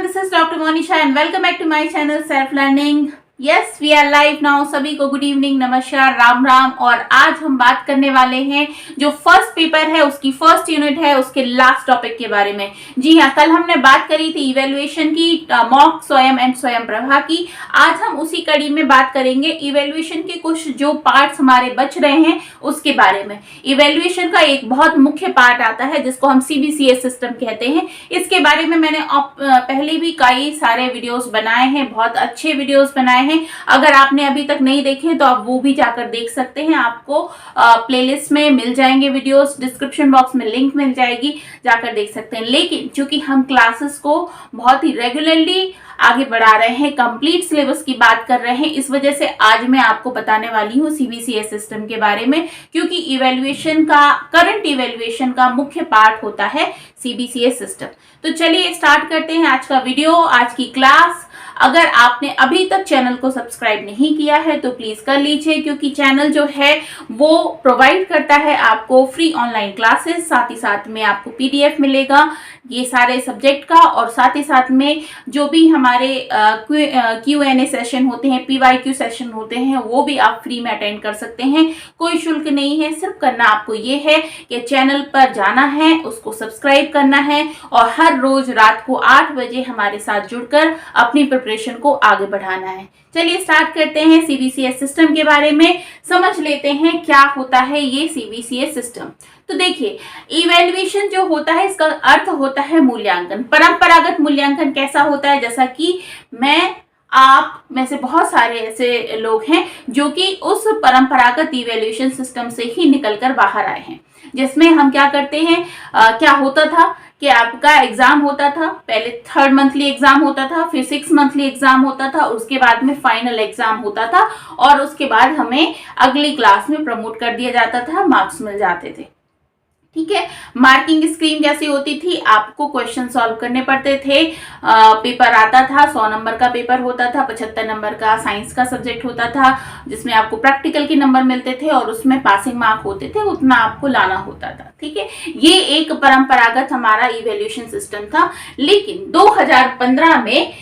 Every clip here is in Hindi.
this is Dr. Monisha and welcome back to my channel Self Learning. Yes, we are live now. सभी को गुड इवनिंग, नमस्कार, राम राम। और आज हम बात करने वाले हैं जो फर्स्ट पेपर है उसकी फर्स्ट यूनिट है उसके लास्ट टॉपिक के बारे में। जी हाँ, कल हमने बात करी थी इवेल्युएशन की, मॉक, स्वयं एंड स्वयं प्रभा की। आज हम उसी कड़ी में बात करेंगे इवेल्युएशन के कुछ जो पार्ट्स हमारे बच रहे हैं उसके बारे में। इवेल्युएशन का एक बहुत मुख्य पार्ट आता है जिसको हम CBCS सिस्टम कहते हैं। इसके बारे में मैंने पहले भी कई सारे वीडियोस बनाए हैं, बहुत अच्छे वीडियोस बनाए हैं। अगर आपने अभी तक नहीं देखे तो आप वो भी जाकर देख सकते हैं। आपको प्लेलिस्ट में मिल जाएंगे वीडियोस, डिस्क्रिप्शन बॉक्स में लिंक मिल जाएगी, जाकर देख सकते हैं। लेकिन चूंकि हम क्लासेस को बहुत ही रेगुलरली आगे बढ़ा रहे हैं, कंप्लीट सिलेबस की बात कर रहे हैं, इस वजह से आज मैं आपको बताने वाली हूँ CBCS सिस्टम के बारे में, क्योंकि इवेल्युएशन का, करंट इवेल्युएशन का मुख्य पार्ट होता है CBCS सिस्टम। तो चलिए स्टार्ट करते हैं आज का वीडियो, आज की क्लास। अगर आपने अभी तक चैनल को सब्सक्राइब नहीं किया है तो प्लीज कर लीजिए, क्योंकि चैनल जो है वो प्रोवाइड करता है आपको फ्री ऑनलाइन क्लासेस, साथ ही साथ में आपको PDF मिलेगा ये सारे सब्जेक्ट का, और साथ ही साथ में जो भी हमारे Q&A सेशन होते हैं, PYQ सेशन होते हैं, वो भी आप फ्री में अटेंड कर सकते हैं। कोई शुल्क नहीं है, सिर्फ करना आपको ये है कि चैनल पर जाना है, उसको सब्सक्राइब करना है और हर रोज रात को 8 बजे हमारे साथ जुड़कर अपनी प्रिपरेशन को आगे बढ़ाना है। चलिए स्टार्ट करते हैं CBCS सिस्टम के बारे में, समझ लेते हैं क्या होता है ये CBCS सिस्टम। तो देखिए, इवैल्यूएशन जो होता है इसका अर्थ होता है मूल्यांकन। परंपरागत मूल्यांकन कैसा होता है, जैसा कि आप में से बहुत सारे ऐसे लोग हैं जो कि उस परंपरागत इवैल्यूएशन सिस्टम से ही निकलकर बाहर आए हैं, जिसमें हम क्या करते हैं, क्या होता था कि आपका एग्जाम होता था, पहले 3rd मंथली एग्जाम होता था, फिर 6 मंथली एग्जाम होता था, उसके बाद में फाइनल एग्जाम होता था, और उसके बाद हमें अगली क्लास में प्रमोट कर दिया जाता था, मार्क्स मिल जाते थे। ठीक है, मार्किंग स्कीम कैसी होती थी, आपको क्वेश्चन सॉल्व करने पड़ते थे। पेपर आता था, 100 नंबर का पेपर होता था, 75 नंबर का साइंस का सब्जेक्ट होता था, जिसमें आपको प्रैक्टिकल के नंबर मिलते थे और उसमें पासिंग मार्क होते थे, उतना आपको लाना होता था। ठीक है, ये एक परंपरागत हमारा इवैल्यूएशन सिस्टम था। लेकिन 2015 में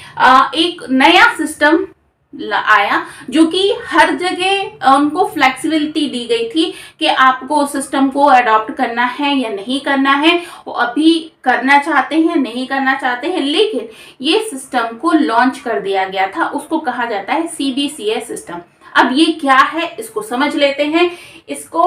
एक नया सिस्टम आया जो कि हर जगह उनको फ्लेक्सिबिलिटी दी गई थी कि आपको उस सिस्टम को अडॉप्ट करना है या नहीं करना है। वो अभी करना चाहते हैं, नहीं करना चाहते हैं, लेकिन ये सिस्टम को लॉन्च कर दिया गया था, उसको कहा जाता है CBCS सिस्टम। अब ये क्या है इसको समझ लेते हैं। इसको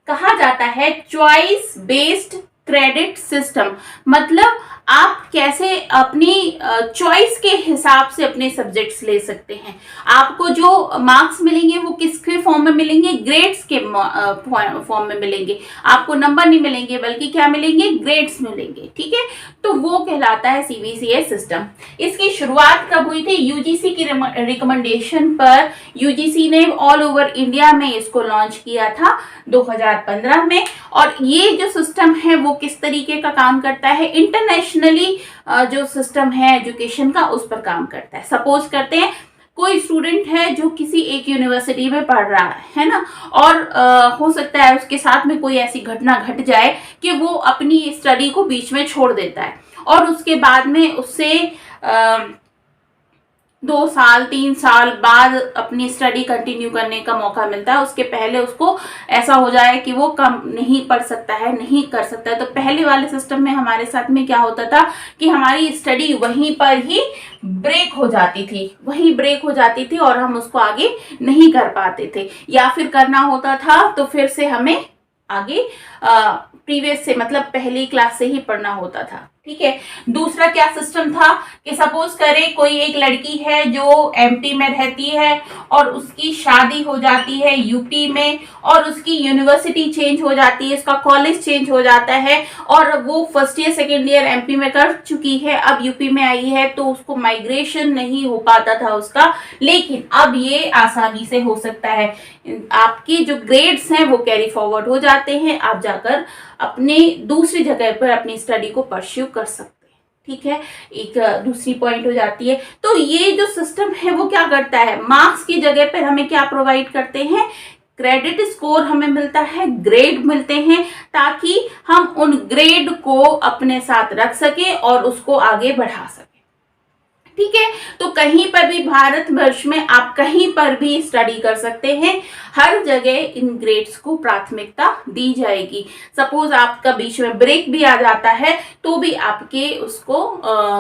कहा जाता है चॉइस बेस्ड क्रेडिट सिस्टम। मतलब आप कैसे अपनी चॉइस के हिसाब से अपने सब्जेक्ट्स ले सकते हैं। आपको जो मार्क्स मिलेंगे वो किसके फॉर्म में मिलेंगे, ग्रेड्स के फॉर्म में मिलेंगे। आपको नंबर नहीं मिलेंगे बल्कि क्या मिलेंगे, ग्रेड्स मिलेंगे। ठीक है, तो वो कहलाता है CBCS सिस्टम। इसकी शुरुआत कब हुई थी, UGC की रिकमेंडेशन पर UGC ने ऑल ओवर इंडिया में इसको लॉन्च किया था 2015 में। और ये जो सिस्टम है वो किस तरीके का काम करता है, इंटरनेशनली जो सिस्टम है एजुकेशन का उस पर काम करता है। सपोज करते हैं कोई स्टूडेंट है जो किसी एक यूनिवर्सिटी में पढ़ रहा है ना, और हो सकता है उसके साथ में कोई ऐसी घटना घट जाए कि वो अपनी स्टडी को बीच में छोड़ देता है, और उसके बाद में उससे 2 साल 3 साल बाद अपनी स्टडी कंटिन्यू करने का मौका मिलता है। उसके पहले उसको ऐसा हो जाए कि वो कम नहीं पढ़ सकता है, नहीं कर सकता है। तो पहले वाले सिस्टम में हमारे साथ में क्या होता था कि हमारी स्टडी वहीं पर ही ब्रेक हो जाती थी और हम उसको आगे नहीं कर पाते थे, या फिर करना होता था तो फिर से हमें आगे प्रीवियस से, मतलब पहली क्लास से ही पढ़ना होता था। ठीक है, दूसरा क्या सिस्टम था कि सपोज करें कोई एक लड़की है जो MP में रहती है और उसकी शादी हो जाती है UP में, और उसकी यूनिवर्सिटी चेंज हो जाती है, उसका कॉलेज चेंज हो जाता है, और वो first year second year MP में कर चुकी है, अब UP में आई है, तो उसको माइग्रेशन नहीं हो पाता था उसका। लेकिन अब ये आसानी से हो सकता है, आपकी जो ग्रेड्स हैं वो कैरी फॉरवर्ड हो जाते हैं, आप जाकर अपने दूसरी जगह पर अपनी स्टडी को परस्यू कर सकते हैं। ठीक है, एक दूसरी पॉइंट हो जाती है। तो ये जो सिस्टम है वो क्या करता है, मार्क्स की जगह पर हमें क्या प्रोवाइड करते हैं, क्रेडिट स्कोर हमें मिलता है, ग्रेड मिलते हैं, ताकि हम उन ग्रेड को अपने साथ रख सके और उसको आगे बढ़ा सके। ठीक है, तो कहीं पर भी भारतवर्ष में आप कहीं पर भी स्टडी कर सकते हैं, हर जगह इन ग्रेड्स को प्राथमिकता दी जाएगी। सपोज आपका बीच में ब्रेक भी आ जाता है तो भी आपके उसको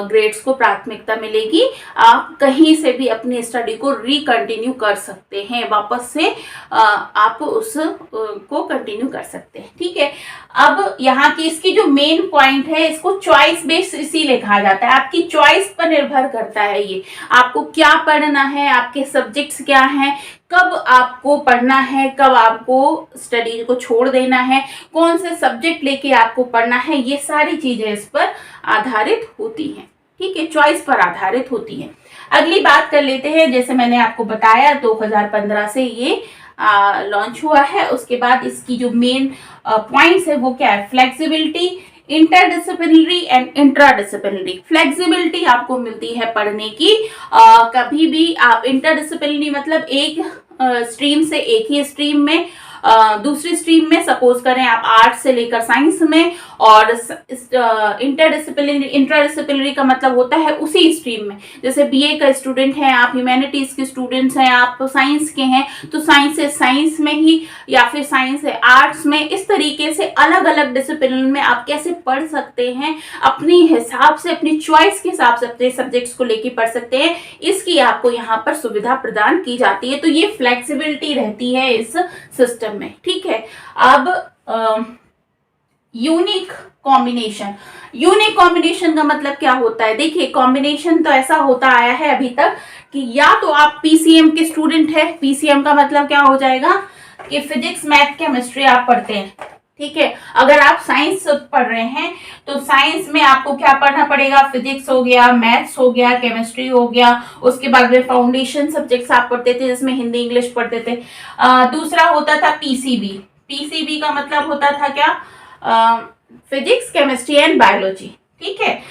ग्रेड्स को प्राथमिकता मिलेगी। आप कहीं से भी अपनी स्टडी को रिकंटिन्यू कर सकते हैं, वापस से आप उस को कंटिन्यू कर सकते हैं। ठीक है, अब यहाँ की इसकी जो मेन पॉइंट है, इसको चॉइस बेस्ड इसीलिए कहा जाता है। आपकी चॉइस पर निर्भर करता है ये, आपको क्या पढ़ना है, आपके सब्जेक्ट्स क्या हैं, कब आपको पढ़ना है, कब आपको स्टडी को छोड़ देना है, कौन से सब्जेक्ट लेके आपको पढ़ना है, ये सारी चीजें इस पर आधारित होती हैं। ठीक है, चॉइस पर आधारित होती है। अगली बात कर लेते हैं, जैसे मैंने आपको बताया 2015 से ये लॉन्च हुआ है। उसके बाद इसकी जो मेन पॉइंट्स है वो क्या है, फ्लेक्सिबिलिटी, इंटरडिसिप्लिनरी एंड इंट्राडिसिप्लिनरी। फ्लेक्सिबिलिटी आपको मिलती है पढ़ने की, कभी भी आप इंटरडिसिप्लिनरी मतलब एक स्ट्रीम से एक ही स्ट्रीम में दूसरी स्ट्रीम में, सपोज करें आप आर्ट्स से लेकर साइंस में, और इंट्राडिसिप्लिनरी का मतलब होता है उसी स्ट्रीम में। जैसे बीए का स्टूडेंट है आप, ह्यूमैनिटीज के स्टूडेंट्स हैं आप, साइंस के हैं तो साइंस से साइंस में ही, या फिर साइंस से आर्ट्स में, इस तरीके से अलग अलग डिसिप्लिन में आप कैसे पढ़ सकते हैं, अपनी हिसाब से, अपनी चॉइस के हिसाब से अपने सब्जेक्ट्स को लेके पढ़ सकते हैं। इसकी आपको यहाँ पर सुविधा प्रदान की जाती है, तो ये फ्लेक्सिबिलिटी रहती है इस सिस्टम में। ठीक है, अब यूनिक कॉम्बिनेशन। यूनिक कॉम्बिनेशन का मतलब क्या होता है, देखिए कॉम्बिनेशन तो ऐसा होता आया है अभी तक कि या तो आप पीसीएम के स्टूडेंट है, पीसीएम का मतलब क्या हो जाएगा कि फिजिक्स, मैथ, केमिस्ट्री आप पढ़ते हैं। ठीक है, अगर आप साइंस पढ़ रहे हैं तो साइंस में आपको क्या पढ़ना पड़ेगा, फिजिक्स हो गया, मैथ्स हो गया, केमिस्ट्री हो गया। उसके बाद में फाउंडेशन सब्जेक्ट्स आप पढ़ते थे जिसमें हिंदी इंग्लिश पढ़ते थे। दूसरा होता था पीसीबी। पीसीबी का मतलब होता था क्या, फिजिक्स, केमिस्ट्री एंड बायोलॉजी। ठीक है,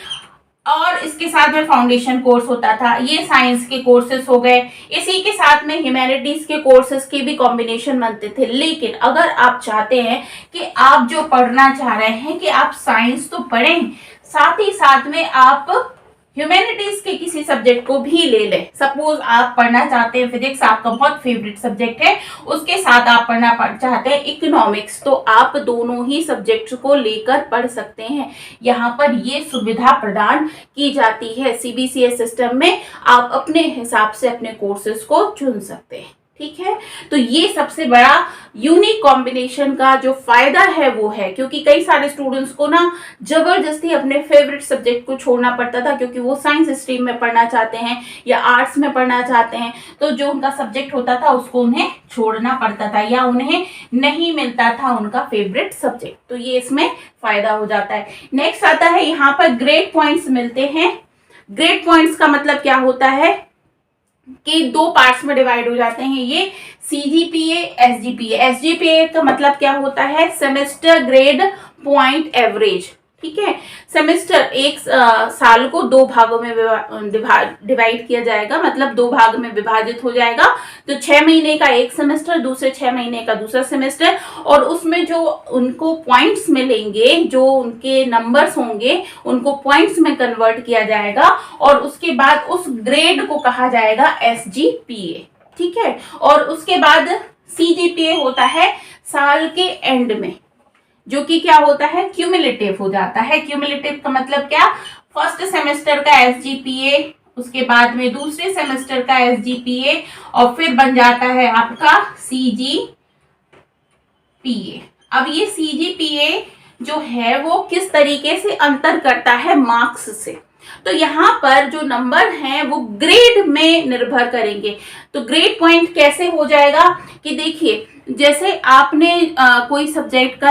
और इसके साथ में फाउंडेशन कोर्स होता था। ये साइंस के कोर्सेस हो गए। इसी के साथ में ह्यूमैनिटीज के कोर्सेस के भी कॉम्बिनेशन बनते थे। लेकिन अगर आप चाहते हैं कि आप जो पढ़ना चाह रहे हैं कि आप साइंस तो पढ़ें, साथ ही साथ में आप ह्यूमैनिटीज के किसी सब्जेक्ट को भी ले लें। सपोज आप पढ़ना चाहते हैं फिजिक्स, आपका बहुत फेवरेट सब्जेक्ट है, उसके साथ आप पढ़ना चाहते हैं इकोनॉमिक्स, तो आप दोनों ही सब्जेक्ट्स को लेकर पढ़ सकते हैं। यहाँ पर ये सुविधा प्रदान की जाती है। सीबीसीएस सिस्टम में आप अपने हिसाब से अपने कोर्सेज को चुन सकते हैं। ठीक है, तो ये सबसे बड़ा यूनिक कॉम्बिनेशन का जो फायदा है वो है, क्योंकि कई सारे स्टूडेंट्स को ना जबरदस्ती अपने फेवरेट सब्जेक्ट को छोड़ना पड़ता था, क्योंकि वो साइंस स्ट्रीम में पढ़ना चाहते हैं या आर्ट्स में पढ़ना चाहते हैं, तो जो उनका सब्जेक्ट होता था उसको उन्हें छोड़ना पड़ता था या उन्हें नहीं मिलता था उनका फेवरेट सब्जेक्ट। तो ये इसमें फायदा हो जाता है। नेक्स्ट आता है, यहाँ पर ग्रेड पॉइंट्स मिलते हैं। ग्रेड पॉइंट्स का मतलब क्या होता है कि दो पार्ट्स में डिवाइड हो जाते हैं ये, सीजीपीए, एसजीपीए। एसजीपीए का मतलब क्या होता है, सेमेस्टर ग्रेड पॉइंट एवरेज। ठीक है, सेमेस्टर एक साल को दो भागों में डिवाइड किया जाएगा, मतलब दो भाग में विभाजित हो जाएगा। तो 6 महीने का एक सेमेस्टर, दूसरे 6 महीने का दूसरा सेमेस्टर, और उसमें जो उनको पॉइंट्स मिलेंगे, जो उनके नंबर्स होंगे, उनको पॉइंट्स में कन्वर्ट किया जाएगा और उसके बाद उस ग्रेड को कहा जाएगा एसजीपीए। ठीक है, और उसके बाद सीजीपीए होता है साल के एंड में, जो कि क्या होता है, क्यूमुलेटिव हो जाता है। क्यूमुलेटिव का मतलब क्या, फर्स्ट सेमेस्टर का एसजीपीए, उसके बाद में दूसरे सेमेस्टर का एसजीपीए, और फिर बन जाता है आपका सीजीपीए। अब ये सीजीपीए जो है वो किस तरीके से अंतर करता है मार्क्स से, तो यहाँ पर जो नंबर हैं वो ग्रेड में निर्भर करेंगे। तो ग्रेड पॉइंट कैसे हो जाएगा कि देखिए, जैसे आपने कोई सब्जेक्ट का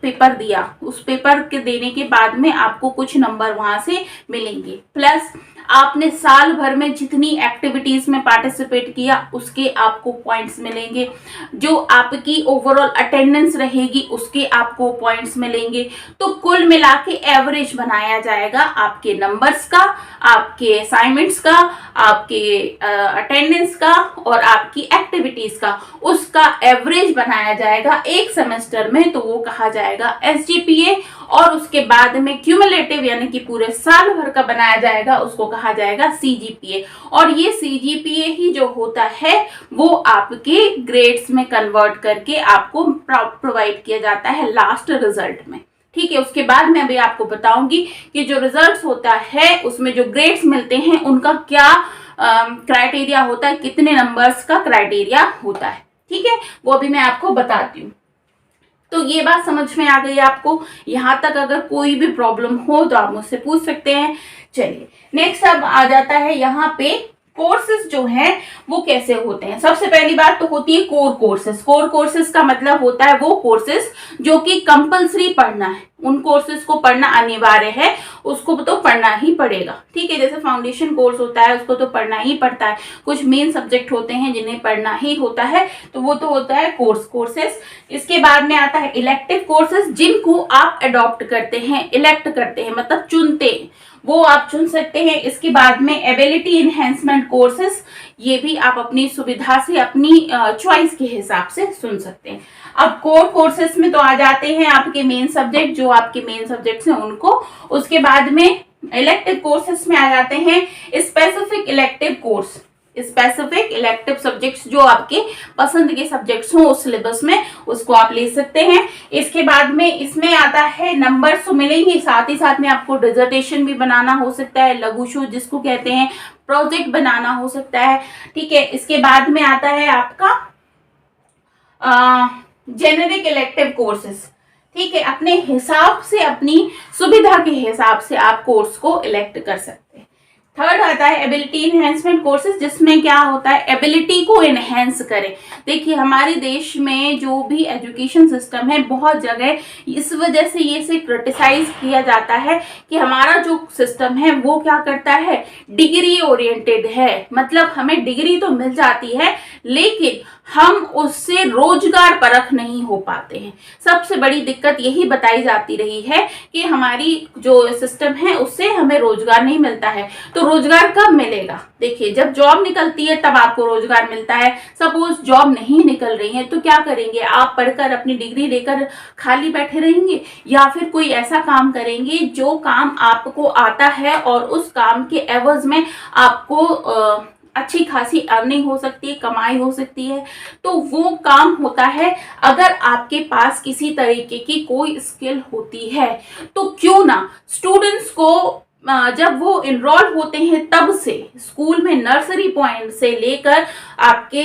पेपर दिया, उस पेपर के देने के बाद में आपको कुछ नंबर वहां से मिलेंगे, प्लस आपने साल भर में जितनी एक्टिविटीज में पार्टिसिपेट किया उसके आपको पॉइंट्स मिलेंगे, जो आपकी ओवरऑल अटेंडेंस रहेगी उसके आपको पॉइंट्स मिलेंगे। तो कुल मिला के एवरेज बनाया जाएगा आपके नंबर्स का, आपके असाइनमेंट्स का, आपके अटेंडेंस का और आपकी एक्टिविटीज का, उसका एवरेज बनाया जाएगा एक सेमेस्टर में, तो वो कहा जाएगा SGPA। और उसके बाद में क्यूमुलेटिव यानी कि पूरे साल भर का बनाया जाएगा, उसको कहा जाएगा CGPA। और ये CGPA ही जो होता है वो आपके ग्रेड्स में कन्वर्ट करके आपको प्रोवाइड किया जाता है लास्ट रिजल्ट में। ठीक है, उसके बाद मैं अभी आपको बताऊंगी कि जो रिजल्ट्स होता है उसमें जो ग्रेड्स मिलते हैं उनका क्या क्राइटेरिया होता है, कितने नंबर्स का क्राइटेरिया होता है। ठीक है, वो अभी मैं आपको बताती हूँ। तो ये बात समझ में आ गई आपको। यहाँ तक अगर कोई भी प्रॉब्लम हो तो आप मुझसे पूछ सकते हैं। चलिए नेक्स्ट अब आ जाता है यहाँ पे कोर्सेज जो हैं वो कैसे होते हैं। सबसे पहली बात तो होती है कोर कोर्सेज। कोर कोर्सेज का मतलब होता है वो कोर्सेज जो कि कंपलसरी पढ़ना है, उन कोर्सेज को पढ़ना अनिवार्य है, उसको तो पढ़ना ही पड़ेगा। ठीक है, जैसे फाउंडेशन कोर्स होता है उसको तो पढ़ना ही पड़ता है, कुछ मेन सब्जेक्ट होते हैं जिन्हें पढ़ना ही होता है, तो वो तो होता है कोर्सेज। इसके बाद में आता है इलेक्टिव कोर्सेज, जिनको आप अडॉप्ट करते हैं, इलेक्ट करते हैं मतलब चुनते हैं, वो आप चुन सकते हैं। इसके बाद में एबिलिटी इनहेंसमेंट कोर्सेज, ये भी आप अपनी सुविधा से अपनी चॉइस के हिसाब से सुन सकते हैं। अब कोर कोर्सेज में तो आ जाते हैं आपके मेन सब्जेक्ट, जो आपके मेन सब्जेक्ट्स हैं उनको। उसके बाद में इलेक्टिव कोर्सेज में आ जाते हैं specific elective course, specific elective subjects जो आपके पसंद के सब्जेक्ट्स हो उस सिलेबस में, उसको आप ले सकते हैं। इसके बाद में इसमें आता है नंबर्स तो मिलेंगे, साथ ही साथ में आपको डिसर्टेशन भी बनाना हो सकता है, लघु शोध जिसको कहते हैं, प्रोजेक्ट बनाना हो सकता है। ठीक है, इसके बाद में आता है आपका जेनेरिक इलेक्टिव कोर्सेज। ठीक है, अपने हिसाब से, अपनी सुविधा के हिसाब से आप कोर्स को इलेक्ट कर सकते हैं। थर्ड आता है एबिलिटी इनहेंसमेंट कोर्सेज, जिसमें क्या होता है एबिलिटी को इनहेंस करें। देखिए हमारे देश में जो भी एजुकेशन सिस्टम है बहुत जगह इस वजह से ये से क्रिटिसाइज किया जाता है कि हमारा जो सिस्टम है वो क्या करता है, डिग्री ओरिएंटेड है। मतलब हमें डिग्री तो मिल जाती है लेकिन हम उससे रोजगार परख नहीं हो पाते हैं। सबसे बड़ी दिक्कत यही बताई जाती रही है कि हमारी जो सिस्टम है उससे हमें रोजगार नहीं मिलता है। तो रोजगार कब मिलेगा? देखिए जब जॉब निकलती है तब आपको रोजगार मिलता है। सपोज जॉब नहीं निकल रही है तो क्या करेंगे आप? पढ़कर अपनी डिग्री लेकर खाली बैठे रहेंगे या फिर कोई ऐसा काम करेंगे जो काम आपको आता है और उस काम के एवज में आपको अच्छी खासी अर्निंग हो सकती है, कमाई हो सकती है। तो वो काम होता है अगर आपके पास किसी तरीके की कोई स्किल होती है तो क्यों ना स्टूडेंट्स को जब वो इनरोल होते हैं तब से स्कूल में नर्सरी पॉइंट से लेकर आपके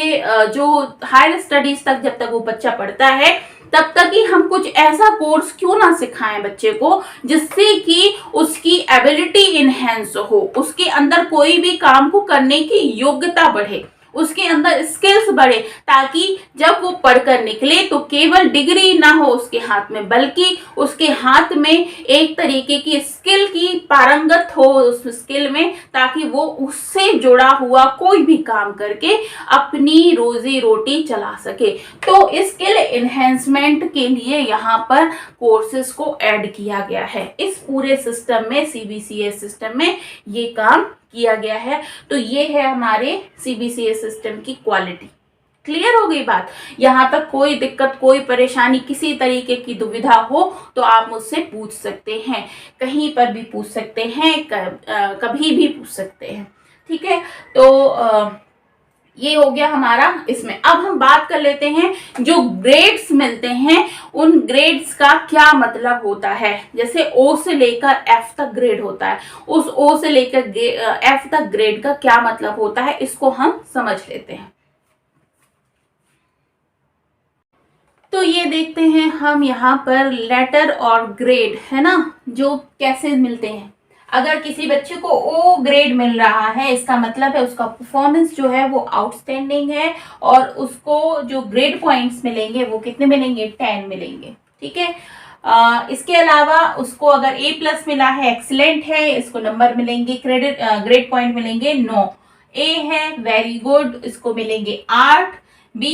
जो हायर स्टडीज तक जब तक वो बच्चा पढ़ता है तब तक ही हम कुछ ऐसा कोर्स क्यों ना सिखाएं बच्चे को जिससे कि उसकी एबिलिटी इनहेंस हो, उसके अंदर कोई भी काम को करने की योग्यता बढ़े, उसके अंदर स्किल्स बढ़े, ताकि जब वो पढ़कर निकले तो केवल डिग्री ना हो उसके हाथ में बल्कि उसके हाथ में एक तरीके की स्किल की पारंगत हो उस स्किल में, ताकि वो उससे जुड़ा हुआ कोई भी काम करके अपनी रोजी रोटी चला सके। तो स्किल एनहेंसमेंट के लिए यहाँ पर कोर्सेज को ऐड किया गया है। इस पूरे सिस्टम में, CBCS सिस्टम में ये काम किया गया है। तो ये है हमारे CBCS सिस्टम की क्वालिटी। क्लियर हो गई बात? यहाँ तक कोई दिक्कत, कोई परेशानी, किसी तरीके की दुविधा हो तो आप मुझसे पूछ सकते हैं, कहीं पर भी पूछ सकते हैं, कभी भी पूछ सकते हैं। ठीक है, तो ये हो गया हमारा इसमें। अब हम बात कर लेते हैं जो ग्रेड्स मिलते हैं उन ग्रेड्स का क्या मतलब होता है। जैसे O से लेकर F तक ग्रेड होता है, उस O से लेकर F तक ग्रेड का क्या मतलब होता है इसको हम समझ लेते हैं। तो ये देखते हैं हम यहाँ पर लेटर और ग्रेड है ना, जो कैसे मिलते हैं। अगर किसी बच्चे को O ग्रेड मिल रहा है इसका मतलब है उसका परफॉर्मेंस जो है वो आउटस्टैंडिंग है और उसको जो ग्रेड पॉइंट्स मिलेंगे वो कितने मिलेंगे? 10 मिलेंगे। ठीक है, इसके अलावा उसको अगर A+ मिला है एक्सीलेंट है, इसको नंबर मिलेंगे, ग्रेड पॉइंट मिलेंगे 9। A है वेरी गुड, इसको मिलेंगे 8। B+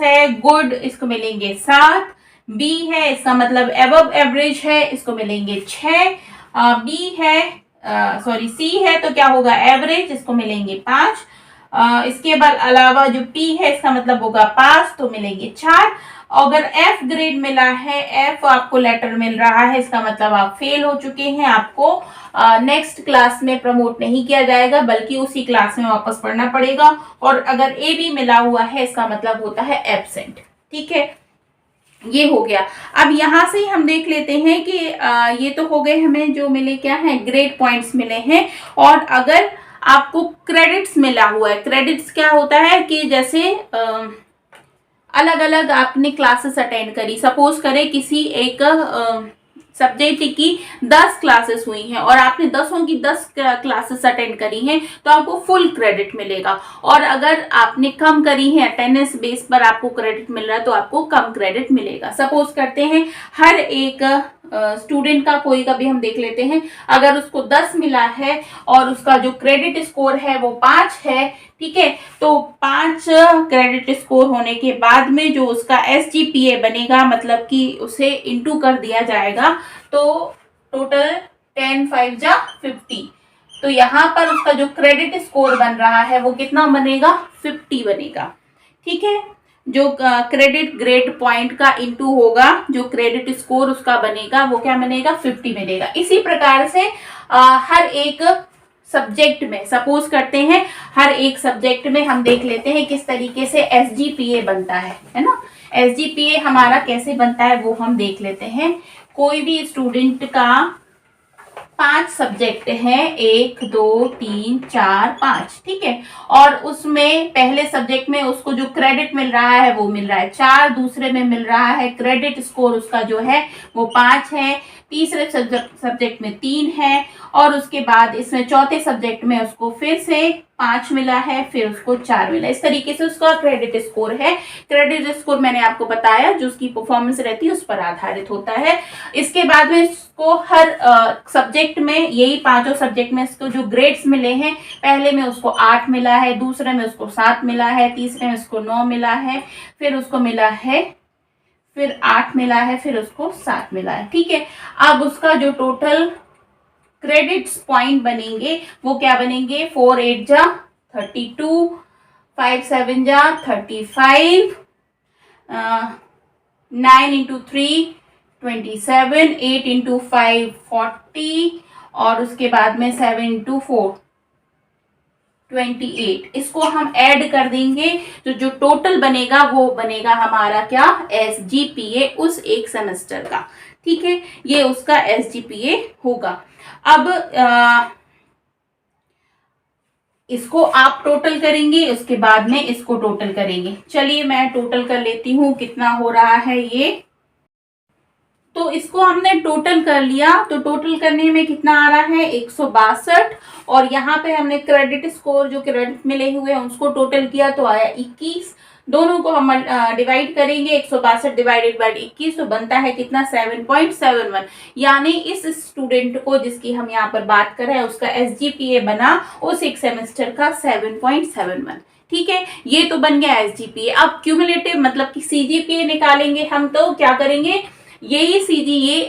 है गुड, इसको मिलेंगे 7। B है इसका मतलब एबव एवरेज है, इसको मिलेंगे 6। B है C है तो क्या होगा एवरेज, इसको मिलेंगे 5। इसके बाद अलावा जो P है इसका मतलब होगा पास, तो मिलेंगे 4। अगर F ग्रेड मिला है, F आपको लेटर मिल रहा है, इसका मतलब आप फेल हो चुके हैं, आपको नेक्स्ट क्लास में प्रमोट नहीं किया जाएगा बल्कि उसी क्लास में वापस पढ़ना पड़ेगा। और अगर A भी मिला हुआ है इसका मतलब होता है एब्सेंट। ठीक है, ये हो गया। अब यहां से हम देख लेते हैं कि ये तो हो गए हमें जो मिले क्या है ग्रेड पॉइंट्स मिले हैं। और अगर आपको क्रेडिट्स मिला हुआ है, क्रेडिट्स क्या होता है कि जैसे अलग अलग आपने क्लासेस अटेंड करी, सपोज करें किसी एक सब्जेक्ट की 10 क्लासेस हुई हैं और आपने 10 की 10 क्लासेस अटेंड करी हैं तो आपको फुल क्रेडिट मिलेगा। और अगर आपने कम करी है, अटेंडेंस बेस पर आपको क्रेडिट मिल रहा है तो आपको कम क्रेडिट मिलेगा। सपोज करते हैं हर एक स्टूडेंट का कोई का भी हम देख लेते हैं, अगर उसको 10 मिला है और उसका जो क्रेडिट स्कोर है वो 5 है, ठीक है, तो 5 क्रेडिट स्कोर होने के बाद में जो उसका SGPA बनेगा, मतलब कि उसे इंटू कर दिया जाएगा, तो टोटल 10 5 जा 50। तो यहाँ पर उसका जो क्रेडिट स्कोर बन रहा है वो कितना बनेगा, 50 बनेगा। ठीक है, जो क्रेडिट ग्रेड पॉइंट का इंटू होगा, जो क्रेडिट स्कोर उसका बनेगा वो क्या बनेगा, 50 बनेगा। इसी प्रकार से हर एक सब्जेक्ट में, सपोज करते हैं हर एक सब्जेक्ट में हम देख लेते हैं किस तरीके से SGPA बनता है ना। SGPA हमारा कैसे बनता है वो हम देख लेते हैं। कोई भी स्टूडेंट का 5 सब्जेक्ट हैं, 1 2 3 4 5, ठीक है, और उसमें पहले सब्जेक्ट में उसको जो क्रेडिट मिल रहा है वो मिल रहा है 4, दूसरे में मिल रहा है क्रेडिट स्कोर उसका जो है वो 5 है, तीसरे सब्जेक्ट में 3 है, और उसके बाद इसमें चौथे सब्जेक्ट में उसको फिर से 5 मिला है, फिर उसको 4 मिला। इस तरीके से उसका क्रेडिट स्कोर है। क्रेडिट स्कोर मैंने आपको बताया जो उसकी परफॉर्मेंस रहती है उस पर आधारित होता है। इसके बाद में इसको हर सब्जेक्ट में, यही 5 सब्जेक्ट में इसको जो ग्रेड्स मिले हैं, पहले में उसको 8 मिला है, दूसरे में उसको 7 मिला है, तीसरे में उसको 9 मिला है, फिर उसको मिला है, फिर 8 मिला है, फिर उसको 7 मिला है। ठीक है, अब उसका जो टोटल क्रेडिट्स पॉइंट बनेंगे वो क्या बनेंगे, 4 8 जा 32, 5 7 जा 35, 9 इंटू 3 27, 8 इंटू 5 40, और उसके बाद में 7 इंटू 4 28। इसको हम ऐड कर देंगे तो जो टोटल बनेगा वो बनेगा हमारा क्या, SGPA उस एक सेमेस्टर का। ठीक है, ये उसका SGPA होगा। अब इसको आप टोटल करेंगे, उसके बाद में इसको टोटल करेंगे। चलिए मैं टोटल कर लेती हूँ कितना हो रहा है ये। तो इसको हमने टोटल कर लिया, तो टोटल करने में कितना आ रहा है 162, और यहाँ पे हमने क्रेडिट स्कोर जो क्रेडिट मिले हुए हैं उसको टोटल किया तो आया 21। दोनों को हम डिवाइड करेंगे, 162 डिवाइडेड बाय 21 तो बनता है कितना 7.71। यानी इस स्टूडेंट को जिसकी हम यहाँ पर बात कर रहे हैं उसका SGPA बना उस एक सेमेस्टर का 7.71। ठीक है, ये तो बन गया SGPA। अब क्यूमुलेटिव मतलब कि CGPA निकालेंगे हम, तो क्या करेंगे, यही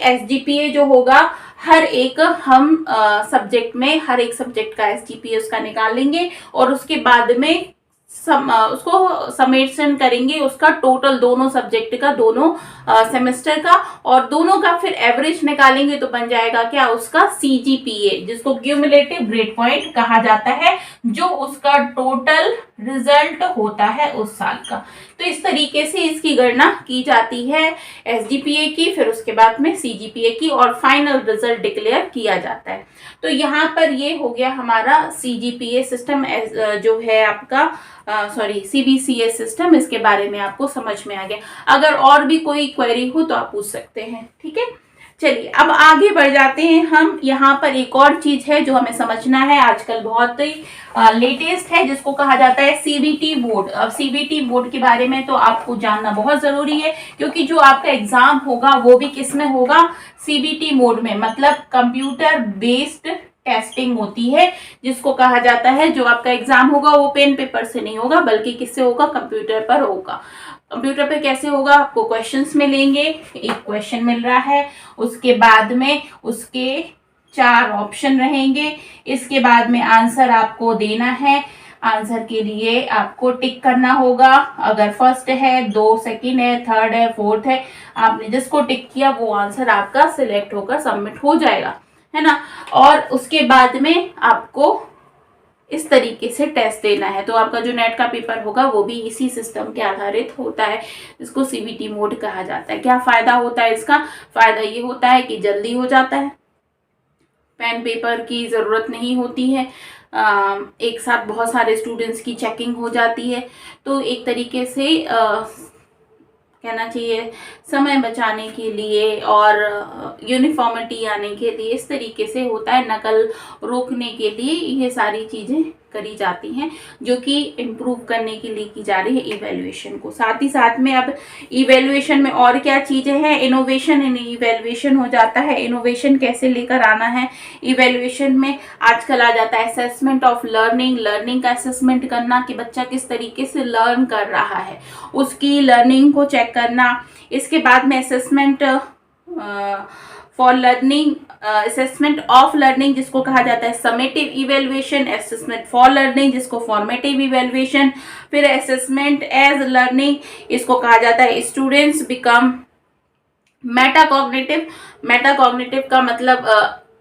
SGPA जो होगा हर एक हम सब्जेक्ट में, हर एक सब्जेक्ट का SGPA उसका निकाल लेंगे और उसके बाद में उसको समेशन करेंगे उसका टोटल दोनों सब्जेक्ट का, दोनों सेमेस्टर का, और दोनों का फिर एवरेज निकालेंगे तो बन जाएगा क्या, उसका CGPA, जिसको क्यूमुलेटिव ग्रेड पॉइंट कहा जाता है, जो उसका टोटल रिजल्ट होता है उस साल का। तो इस तरीके से इसकी गणना की जाती है SGPA की, फिर उसके बाद में CGPA की, और फाइनल रिजल्ट डिक्लेयर किया जाता है। तो यहाँ पर ये हो गया हमारा CGPA सिस्टम जो है आपका, CBCS सिस्टम, इसके बारे में आपको समझ में आ गया। अगर और भी कोई क्वेरी हो तो आप पूछ सकते हैं। ठीक है, चलिए अब आगे बढ़ जाते हैं हम। यहाँ पर एक और चीज है जो हमें समझना है, आजकल बहुत ही लेटेस्ट है, जिसको कहा जाता है सीबीटी बोर्ड। अब सीबीटी बोर्ड के बारे में तो आपको जानना बहुत जरूरी है, क्योंकि जो आपका एग्जाम होगा वो भी किस में होगा, सीबीटी मोड में, मतलब कंप्यूटर बेस्ड टेस्टिंग होती है, जिसको कहा जाता है जो आपका एग्जाम होगा वो पेन पेपर से नहीं होगा, बल्कि किससे होगा, कंप्यूटर पर होगा। कंप्यूटर पे कैसे होगा, आपको क्वेश्चंस मिलेंगे, एक क्वेश्चन मिल रहा है, उसके बाद में उसके 4 ऑप्शन रहेंगे, इसके बाद में आंसर आपको देना है। आंसर के लिए आपको टिक करना होगा, अगर फर्स्ट है, 2 सेकंड है, थर्ड है, फोर्थ है, आपने जिसको टिक किया वो आंसर आपका सिलेक्ट होकर सबमिट हो जाएगा, है ना। और उसके बाद में आपको इस तरीके से टेस्ट देना है। तो आपका जो नेट का पेपर होगा वो भी इसी सिस्टम के आधारित होता है, इसको सीबीटी मोड कहा जाता है। क्या फायदा होता है इसका, फायदा ये होता है कि जल्दी हो जाता है, पेन पेपर की जरूरत नहीं होती है, एक साथ बहुत सारे स्टूडेंट्स की चेकिंग हो जाती है, तो एक तरीके से कहना चाहिए समय बचाने के लिए और यूनिफॉर्मिटी आने के लिए इस तरीके से होता है, नकल रोकने के लिए ये सारी चीजें करी जाती हैं, जो कि इम्प्रूव करने के लिए की जा रही है इवैल्यूएशन को। साथ ही साथ में अब इवैल्यूएशन में और क्या चीजें हैं, इनोवेशन इन इवैल्यूएशन हो जाता है। इनोवेशन कैसे लेकर आना है इवैल्यूएशन में, आजकल आ जाता है असेसमेंट ऑफ लर्निंग, लर्निंग का असेसमेंट करना कि बच्चा किस तरीके से लर्न कर रहा है, उसकी लर्निंग को चेक करना। इसके बाद में assessment for learning, assessment of learning जिसको कहा जाता है summative evaluation, assessment for learning जिसको फॉर्मेटिव इवेल्युएशन, फिर असेसमेंट एज लर्निंग, इसको कहा जाता है स्टूडेंट्स बिकम मेटाकॉग्निटिव। मेटाकॉग्निटिव का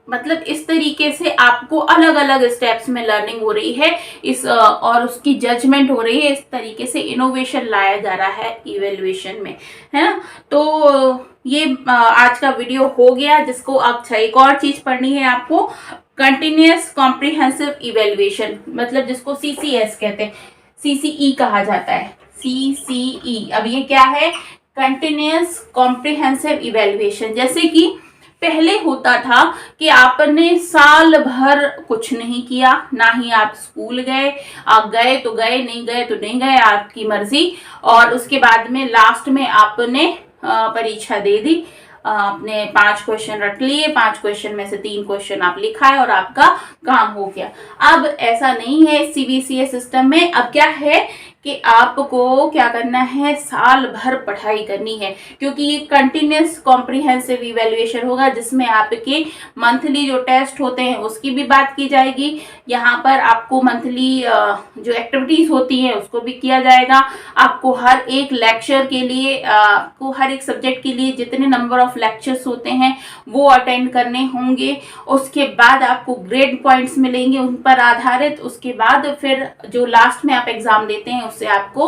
मतलब इस तरीके से आपको अलग अलग स्टेप्स में लर्निंग हो रही है इस और उसकी जजमेंट हो रही है, इस तरीके से इनोवेशन लाया जा रहा है इवेल्युएशन में, है ना। तो ये आज का वीडियो हो गया, जिसको अच्छा एक और चीज पढ़नी है आपको, कंटिन्यूअस कॉम्प्रिहेंसिव इवेल्युएशन, मतलब जिसको सीसीएस कहते हैं, सीसीई कहा जाता है, सीसीई। अब ये क्या है, कंटिन्यूअस कॉम्प्रिहेंसिव इवेल्युएशन। जैसे कि पहले होता था कि आपने साल भर कुछ नहीं किया, ना ही आप स्कूल गए, आप गए तो गए, नहीं गए तो नहीं गए, आपकी मर्जी, और उसके बाद में लास्ट में आपने परीक्षा दे दी, आपने 5 क्वेश्चन रट लिए, 5 क्वेश्चन में से 3 क्वेश्चन आप लिखाए और आपका काम हो गया। अब ऐसा नहीं है सीबीसीएस सिस्टम में, अब क्या है कि आपको क्या करना है, साल भर पढ़ाई करनी है, क्योंकि ये कंटिन्यूअस कॉम्प्रिहेंसिव इवैल्यूएशन होगा, जिसमें आपके मंथली जो टेस्ट होते हैं उसकी भी बात की जाएगी। यहाँ पर आपको मंथली जो एक्टिविटीज होती हैं उसको भी किया जाएगा। आपको हर एक लेक्चर के लिए, आपको हर एक सब्जेक्ट के लिए जितने नंबर ऑफ लेक्चर्स होते हैं वो अटेंड करने होंगे। उसके बाद आपको ग्रेड पॉइंट्स मिलेंगे उन पर आधारित। उसके बाद फिर जो लास्ट में आप एग्जाम देते हैं उससे आपको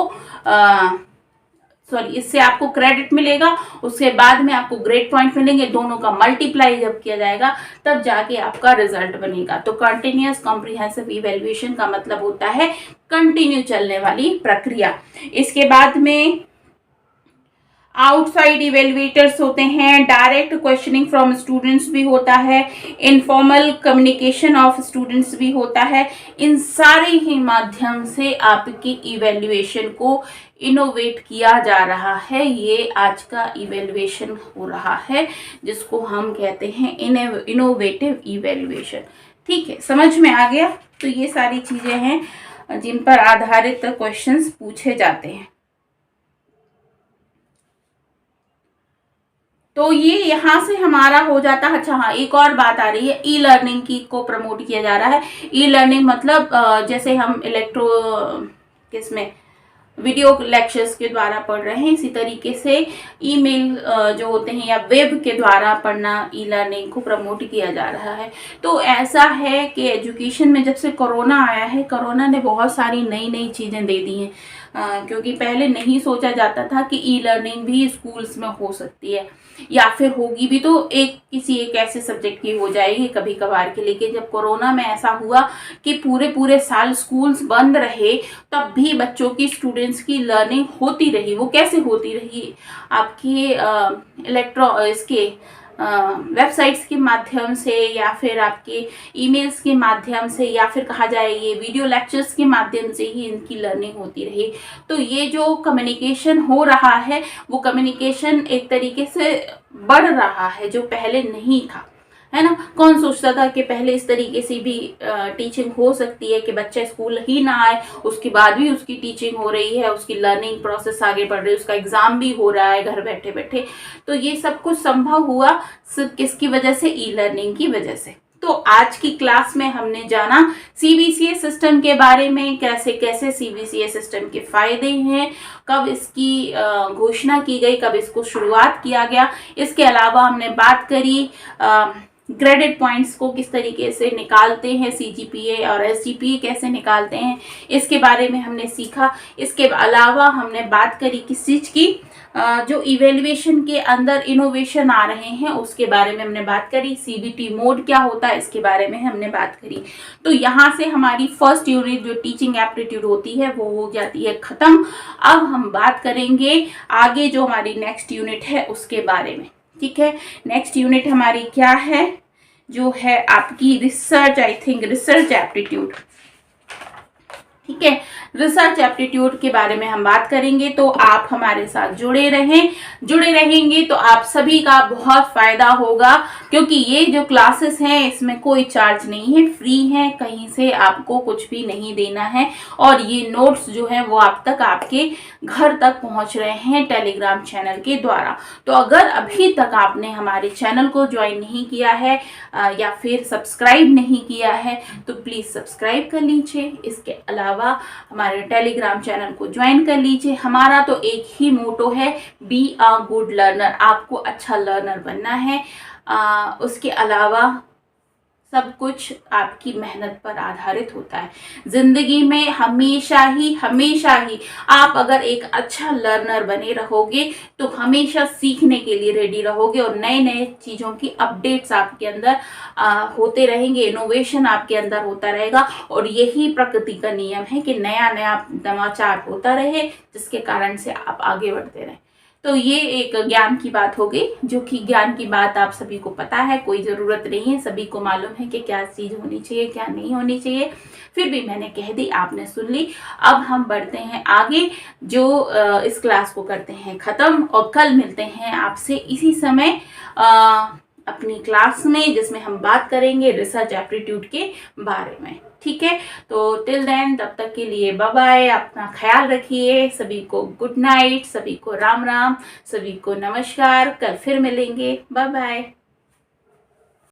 इससे आपको क्रेडिट मिलेगा, उसके बाद में आपको ग्रेड पॉइंट मिलेंगे, दोनों का मल्टीप्लाई जब किया जाएगा तब जाके आपका रिजल्ट बनेगा। तो कंटिन्यूअस कॉम्प्रिहेंसिव इवैल्यूएशन का मतलब होता है कंटिन्यू चलने वाली प्रक्रिया। इसके बाद में आउटसाइड इवेल्युएटर्स होते हैं, डायरेक्ट क्वेश्चनिंग फ्रॉम स्टूडेंट्स भी होता है, इनफॉर्मल कम्युनिकेशन ऑफ स्टूडेंट्स भी होता है। इन सारे ही माध्यम से आपकी इवेल्युएशन को इनोवेट किया जा रहा है। ये आज का इवेल्युएशन हो रहा है, जिसको हम कहते हैं इनोवेटिव इवेल्युएशन। ठीक है, समझ में आ गया। तो ये सारी चीजें हैं जिन पर आधारित क्वेश्चंस पूछे जाते हैं। तो ये यहाँ से हमारा हो जाता है। अच्छा हाँ, एक और बात आ रही है, ई लर्निंग की को प्रमोट किया जा रहा है। ई लर्निंग मतलब जैसे हम किसमें वीडियो लेक्चर्स के द्वारा पढ़ रहे हैं, इसी तरीके से ईमेल जो होते हैं या वेब के द्वारा पढ़ना, ई लर्निंग को प्रमोट किया जा रहा है। तो ऐसा है कि एजुकेशन में जब से कोरोना आया है, कोरोना ने बहुत सारी नई नई चीज़ें दे दी हैं, क्योंकि पहले नहीं सोचा जाता था कि ई लर्निंग भी स्कूल्स में हो सकती है, या फिर होगी भी तो किसी एक ऐसे सब्जेक्ट की हो जाएगी कभी कभार के। लेकिन जब कोरोना में ऐसा हुआ कि पूरे साल स्कूल्स बंद रहे, तब भी बच्चों की, स्टूडेंट्स की लर्निंग होती रही। वो कैसे होती रही, आपकी वेबसाइट्स के माध्यम से या फिर आपके ईमेल्स के माध्यम से या फिर कहा जाए ये वीडियो लेक्चर्स के माध्यम से ही इनकी लर्निंग होती रही। तो ये जो कम्युनिकेशन हो रहा है वो कम्युनिकेशन एक तरीके से बढ़ रहा है, जो पहले नहीं था, है ना। कौन सोचता था कि पहले इस तरीके से भी टीचिंग हो सकती है कि बच्चा स्कूल ही ना आए, उसके बाद भी उसकी टीचिंग हो रही है, उसकी लर्निंग प्रोसेस आगे बढ़ रही है, उसका एग्जाम भी हो रहा है घर बैठे बैठे। तो ये सब कुछ संभव हुआ सिर्फ किसकी वजह से, ई लर्निंग की वजह से। तो आज की क्लास में हमने जाना सीबीसीएस सिस्टम के बारे में, कैसे कैसे सीबीसीएस सिस्टम के फायदे हैं, कब इसकी घोषणा की गई, कब इसको शुरुआत किया गया। इसके अलावा हमने बात करी ग्रेडेड पॉइंट्स को किस तरीके से निकालते हैं, सीजीपीए और एसजीपीए कैसे निकालते हैं, इसके बारे में हमने सीखा। इसके अलावा हमने बात करी किस चीज़ की, जो इवेल्युएशन के अंदर इनोवेशन आ रहे हैं उसके बारे में हमने बात करी। सीबीटी मोड क्या होता है इसके बारे में हमने बात करी। तो यहाँ से हमारी फर्स्ट यूनिट जो टीचिंग एप्टीट्यूड होती है वो हो जाती है खत्म। अब हम बात करेंगे आगे जो हमारी नेक्स्ट यूनिट है उसके बारे में, ठीक है। नेक्स्ट यूनिट हमारी क्या है, जो है आपकी research, I think research aptitude, ठीक है। रिसर्च एप्टीट्यूड के बारे में हम बात करेंगे, तो आप हमारे साथ जुड़े रहेंगे तो आप सभी का बहुत फायदा होगा, क्योंकि ये जो क्लासेस हैं इसमें कोई चार्ज नहीं है, फ्री है, कहीं से आपको कुछ भी नहीं देना है। और ये नोट्स जो है वो आप तक, आपके घर तक पहुंच रहे हैं टेलीग्राम चैनल के द्वारा। तो अगर अभी तक आपने हमारे चैनल को ज्वाइन नहीं किया है या फिर सब्सक्राइब नहीं किया है तो प्लीज सब्सक्राइब कर लीजिए। इसके अलावा हमारे टेलीग्राम चैनल को ज्वाइन कर लीजिए। हमारा तो एक ही मोटो है, बी अ गुड लर्नर, आपको अच्छा लर्नर बनना है। उसके अलावा सब कुछ आपकी मेहनत पर आधारित होता है। जिंदगी में हमेशा ही आप अगर एक अच्छा लर्नर बने रहोगे तो हमेशा सीखने के लिए रेडी रहोगे और नए नए चीज़ों की अपडेट्स आपके अंदर होते रहेंगे, इनोवेशन आपके अंदर होता रहेगा। और यही प्रकृति का नियम है कि नया नया नवाचार होता रहे, जिसके कारण से आप आगे बढ़ते रहें। तो ये एक ज्ञान की बात हो गई, जो कि ज्ञान की बात आप सभी को पता है, कोई ज़रूरत नहीं है, सभी को मालूम है कि क्या चीज़ होनी चाहिए क्या नहीं होनी चाहिए। फिर भी मैंने कह दी, आपने सुन ली। अब हम बढ़ते हैं आगे, जो इस क्लास को करते हैं ख़त्म और कल मिलते हैं आपसे इसी समय अपनी क्लास में, जिसमें हम बात करेंगे रिसर्च एप्टीट्यूड के बारे में, ठीक है। तो टिल देन, तब तक के लिए बाय बाय, अपना ख्याल रखिए। सभी को गुड नाइट, सभी को राम राम, सभी को नमस्कार। कल फिर मिलेंगे, बाय बाय।